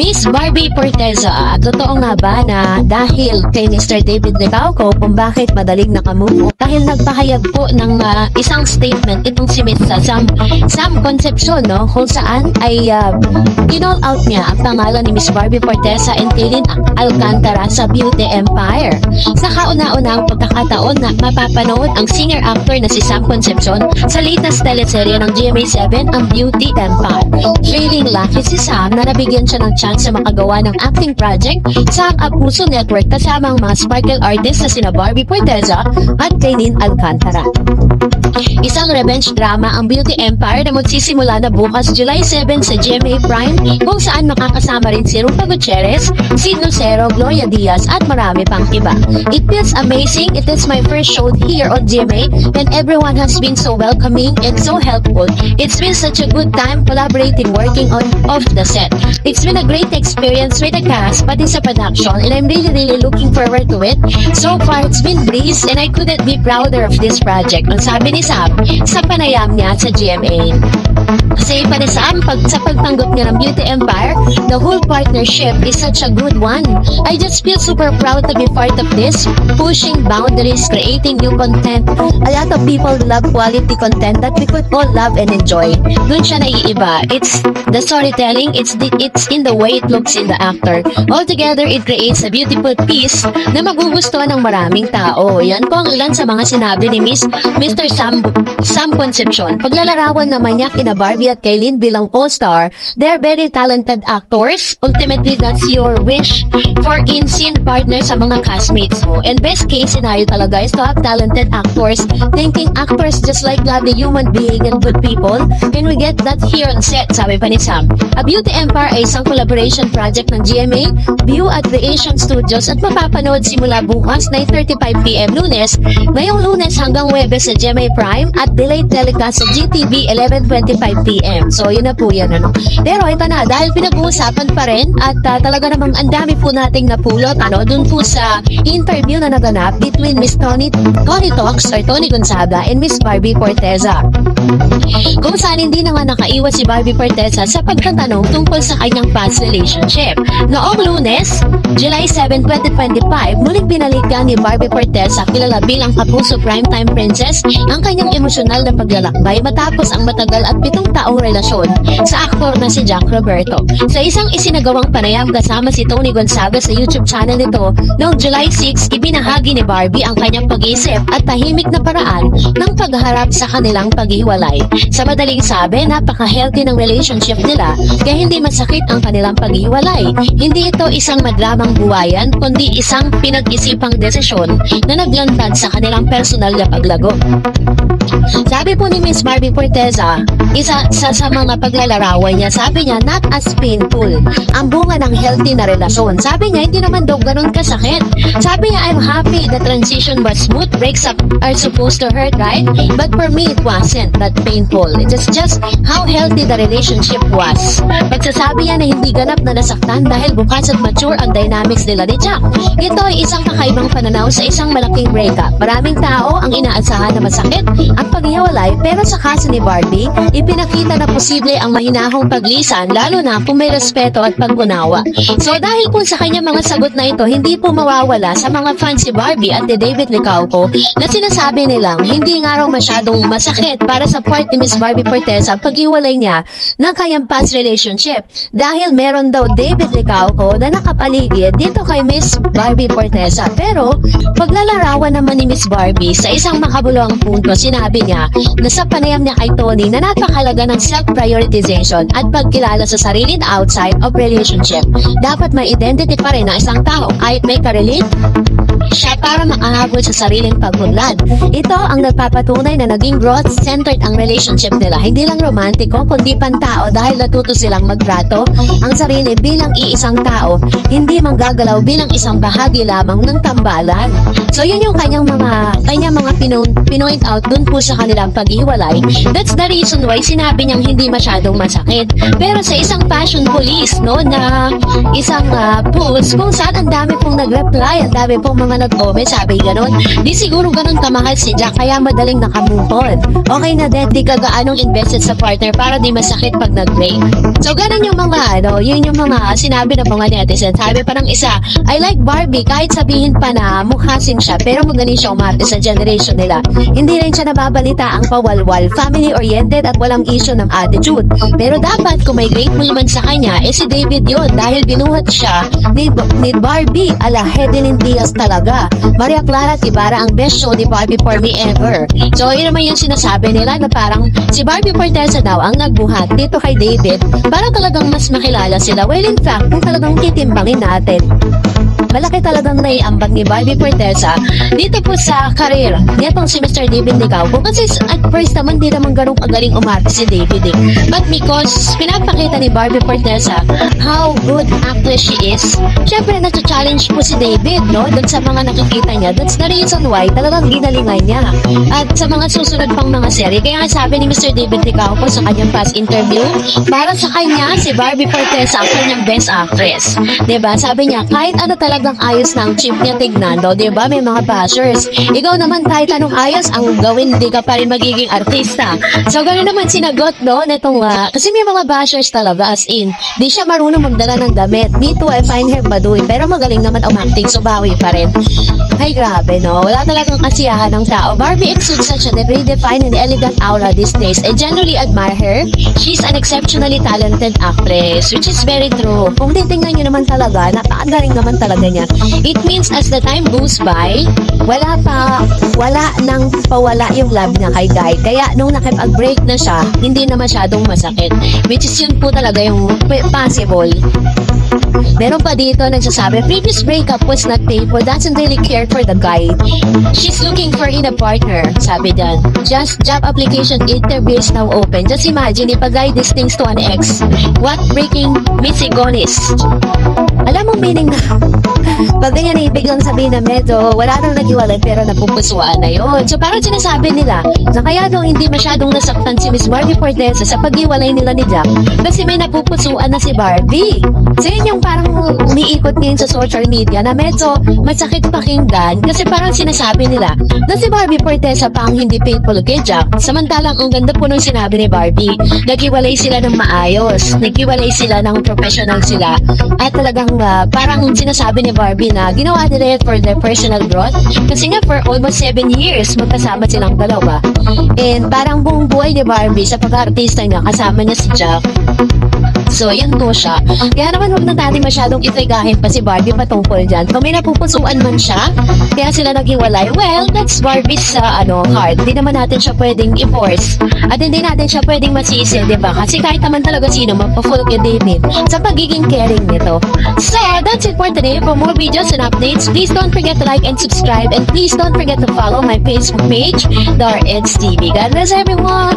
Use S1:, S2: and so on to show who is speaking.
S1: Miss Barbie Forteza, totoo nga ba na dahil kay Mr. David Licauco kung bakit madaling nakamove? Dahil nagpahayag po ng isang statement itong si Miss Sam Concepcion, no? Kung saan ay kinall out niya ang pangalan ni Miss Barbie Forteza and Kaylin Alcantara sa Beauty Empire. Sa kauna-unang pagkakataon na mapapanood ang singer-actor na si Sam Concepcion sa latest teleserye ng GMA7, ang Beauty Empire. Feeling lucky si Sam na nabigyan siya ng chance sa makagawa ng acting project sa Apuso Network kasama ang mga sparkle artists na sina Barbie Forteza at Kaylin Alcantara. Isang revenge drama ang Beauty Empire na magsisimula na bukas July 7 sa GMA Prime kung saan makakasama rin si Rufa Gutierrez, Sid Lucero, Gloria Diaz at marami pang iba. It feels amazing. It is my first show here on GMA and everyone has been so welcoming and so helpful. It's been such a good time collaborating, working on off the set. It's been a great experience with the cast pati sa production and I'm really looking forward to it. So far it's been breeze and I couldn't be prouder of this project. Ang sabi ni Sam sa panayam niya sa GMA. Kasi pa ni Sam, sa pagtanggap niya ng Beauty Empire, the whole partnership is such a good one. I just feel super proud to be part of this, pushing boundaries, creating new content. A lot of people love quality content that we could all love and enjoy. Doon siya naiiba. It's the storytelling, it's in the way it looks in the actor. Altogether, it creates a beautiful piece na magugustuhan ng maraming tao. Yan po ang ilan sa mga sinabi ni Mr. Sam Concepcion. Paglalarawan naman niya kina Barbie at Kaylin bilang co-star, they're very talented actors. Ultimately, that's your wish for in-scene partner sa mga castmates mo. And best case scenario talaga is to have talented actors, thinking actors just like lovely human being and good people. And we get that here on set, sabi pa ni Sam. A Beauty Empire ay isang collaboration project ng GMA, View at Creation Studios at mapapanood simula bukas 9:35 PM Lunes, ngayong Lunes hanggang Huwebes sa GMA Prime at delayed telecast sa GTV 11:25 PM. So yun na po yan, ano. Pero ito na, dahil pinag-uusapan pa rin at talaga namang ang dami po nating napulot, ano, dun po sa interview na naganap between Miss Tony Talks or Tony Gonzaga and Miss Barbie Forteza. Kung saan hindi na nga nakaiwas si Barbie Forteza sa pagtatanong tungkol sa kanyang past relationship. Noong Lunes, July 7, 2025, muling binalikan ni Barbie Forteza, kilala bilang Kapuso Primetime Princess, ang kanyang emosyonal na paglalakbay matapos ang matagal at 7 taong relasyon sa aktor na si Jack Roberto. Sa isang isinagawang panayam kasama si Tony Gonzaga sa YouTube channel nito, noong July 6, ibinahagi ni Barbie ang kanyang pag-iisip at tahimik na paraan ng pagharap sa kanilang paghiwalay. Sa madaling sabi, napaka-healthy ng relationship nila kaya hindi masakit ang kanilang paghiwalay. Hindi ito isang madramang buwayan, kundi isang pinag-isipang desisyon na naglantad sa kanilang personal na paglago. Sabi po ni Miss Barbie Forteza, isa sa mga paglalarawan niya, sabi niya, not as painful ang bunga ng healthy na relasyon. Sabi niya, hindi naman daw ganun kasakit. Sabi niya, I'm happy the transition was smooth. Breaks up are supposed to hurt, right? But for me, it wasn't that painful. It is just how healthy the relationship was. Pagsasabi niya na hindi ganap na nasaktan dahil bukas at mature ang dynamics nila ni Jack. Ito ay isang kakaibang pananaw sa isang malaking breakup. Maraming tao ang inaasahan na masakit ang paghiwalay, pero sa kaso ni Barbie, ipinakita na posible ang mahinahong paglisan, lalo na kung may respeto at pag-unawa. So dahil po sa kanya mga sagot na ito, hindi po mawawala sa mga fans si Barbie at ni David Licauco na sinasabi nilang hindi nga raw masyadong masakit para sa part ni Miss Barbie Forteza ang paghiwalay niya ng kanyang past relationship dahil meron daw David Licauco na nakapaligid dito kay Miss Barbie Forteza. Pero paglalarawan naman ni Miss Barbie sa isang makabuluhang punto, sinabi niya na sa panayam niya kay Tony na napakalaga ng self-prioritization at pagkilala sa sarili na outside of relationship. Dapat may identity pa rin ng isang tao kahit may karelate siya para makahabol sa sariling pag-unlad. Ito ang nagpapatunay na naging growth-centered ang relationship nila. Hindi lang romantiko, kundi pantao dahil natuto silang magtrato ang sarili bilang iisang tao, hindi manggagalaw bilang isang bahagi lamang ng tambalan. So yun yung kanyang mga pinoint out dun po sa kanilang paghiwalay. That's the reason why sinabi niyang hindi masyadong masakit. Pero sa isang fashion police, no, na isang post kung saan ang dami pong nag-reply, ang dami pong mga naman nag-comment, sabi ganun. Di siguro ganun kamahal si Jack, kaya madaling nakamove. Okay na din, di ka gaanong invested sa partner para di masakit pag nag-break. So, ganun yung mga, yun yung mga sinabi ng mga netizens. Sabi pa ng isa, I like Barbie, kahit sabihin pa na mukhasin siya, pero magaling siya umarte sa generation nila. Hindi rin siya nababalita ang pawalwal, family-oriented at walang issue ng attitude. Pero dapat, kung may grateful man sa kanya, si David yun, dahil binuhat siya ni Barbie, ala Hedelin Diaz talaga. Maria Clara Tibara ang best show ni Barbie for me ever. So, yun naman yung sinasabi nila na parang si Barbie Forteza daw ang nagbuhat dito kay David para talagang mas makilala sila. Well, in fact, kung talagang titimbangin natin, malaki talagang naiambag ni Barbie Forteza dito po sa career nitong si Mr. David Licauco. Kasi at first naman, di naman ganun kagaling umarte si David eh. But because pinapakita ni Barbie Forteza how good actress she is, syempre nasa-challenge po si David, no? Doon sa mga nakikita niya. That's the reason why talagang ginalingan niya. At sa mga susunod pang mga serye, kaya nga sabi ni Mr. David Licauco sa kanyang past interview, para sa kanya, si Barbie Forteza ang kanyang best actress. Diba? Sabi niya, kahit ano talagang ayos na ang chip niya tignan, no? Diba? May mga bashers. Ikaw naman, kahit anong ayos ang gawin, di ka pa rin magiging artista. So, gano'n naman sinagot, no? Netong, kasi may mga bashers talaga, as in, di siya marunong magdala ng damit. Me too, I find her baduy. Pero magaling naman umacting, so bawi pa rin. Ay, grabe, no? Wala talagang kasiyahan ng tao. Barbie exudes such a redefined and elegant aura these days. I genuinely admire her. She's an exceptionally talented actress, which is very true. Kung titingnan nyo naman talaga, napakagaling naman talaga niya. It means as the time goes by, wala nang pawala yung love niya kay Guy. Kaya nung nakipag-break na siya, hindi na masyadong masakit. Which is yun po talaga yung possible. Meron pa dito nagsasabi, previous breakup was not painful, doesn't really care for the guy. She's looking for in a partner, sabi dyan. Just job application interviews now open. Just imagine if a guy these things to an ex. What breaking misogynist. Alam mo meaning na pag ganyan na ibig lang sabihin na medyo wala nang naghiwalay pero napupusuan na yun. So parang sinasabi nila na kaya daw hindi masyadong nasaktan si Miss Barbie Forteza sa paghiwalay nila ni Jack kasi may napupusuan na si Barbie. So yun yung parang umiikot ngayon sa social media na medyo masakit pakinggan kasi parang sinasabi nila na si Barbie Forteza pa ang hindi faithful kay Jack. Samantalang ang ganda po nung sinabi ni Barbie, naghiwalay sila ng maayos, naghiwalay sila ng professional sila at talagang parang sinasabi ni Barbie na ginawa nila it for their personal growth kasi nga for almost 7 years magkasama silang dalawa and parang buong buhay ni Barbie sa pag-artista niya kasama niya si Jack. So, yan po siya. Kaya naman huwag na natin masyadong itigahin pa si Barbie patungkol dyan. Kung may napupusuan man siya, kaya sila naghiwalay, well, that's Barbie's heart. Hindi naman natin siya pwedeng i-force. At hindi natin siya pwedeng masisi, diba? Kasi kahit naman talaga sino, magpa-full kay David sa pagiging caring nito. So, that's it for today. For more videos and updates, please don't forget to like and subscribe. And please don't forget to follow my Facebook page, The RNs TV. God bless everyone!